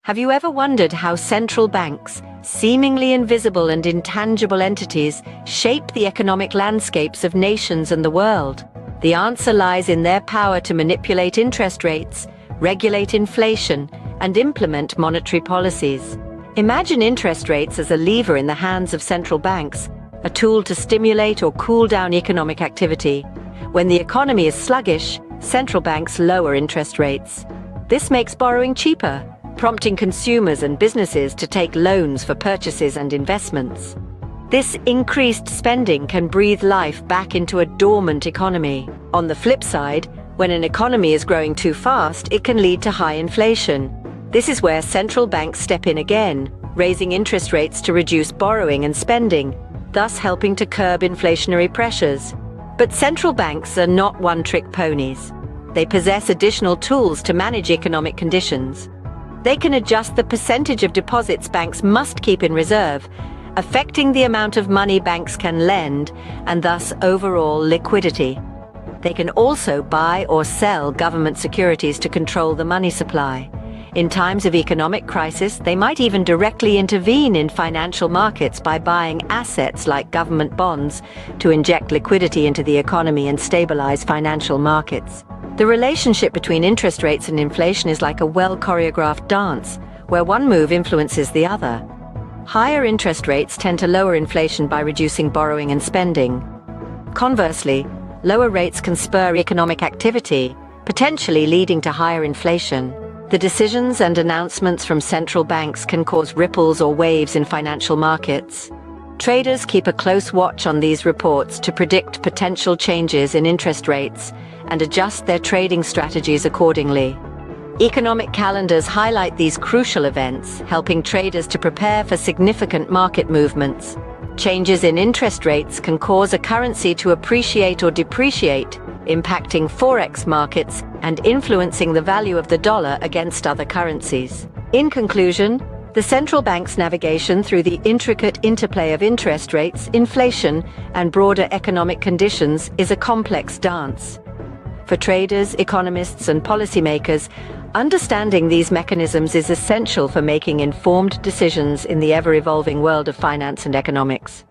Have you ever wondered how central banks, seemingly invisible and intangible entities, shape the economic landscapes of nations and the world? The answer lies in their power to manipulate interest rates, regulate inflation, and implement monetary policies. Imagine interest rates as a lever in the hands of central banks, a tool to stimulate or cool down economic activity. When the economy is sluggish, central banks lower interest rates. This makes borrowing cheaper, prompting consumers and businesses to take loans for purchases and investments. This increased spending can breathe life back into a dormant economy. On the flip side, when an economy is growing too fast, it can lead to high inflation. This is where central banks step in again, raising interest rates to reduce borrowing and spending, thus helping to curb inflationary pressures. But central banks are not one-trick ponies. They possess additional tools to manage economic conditions. They can adjust the percentage of deposits banks must keep in reserve, affecting the amount of money banks can lend and thus overall liquidity. They can also buy or sell government securities to control the money supply. In times of economic crisis, they might even directly intervene in financial markets by buying assets like government bonds to inject liquidity into the economy and stabilize financial markets. The relationship between interest rates and inflation is like a well-choreographed dance, where one move influences the other. Higher interest rates tend to lower inflation by reducing borrowing and spending. Conversely, lower rates can spur economic activity, potentially leading to higher inflation. The decisions and announcements from central banks can cause ripples or waves in financial markets. Traders keep a close watch on these reports to predict potential changes in interest rates and adjust their trading strategies accordingly. Economic calendars highlight these crucial events, helping traders to prepare for significant market movements. Changes in interest rates can cause a currency to appreciate or depreciate, impacting Forex markets and influencing the value of the dollar against other currencies. In conclusion, the central bank's navigation through the intricate interplay of interest rates, inflation, and broader economic conditions is a complex dance. For traders, economists, and policymakers, understanding these mechanisms is essential for making informed decisions in the ever-evolving world of finance and economics.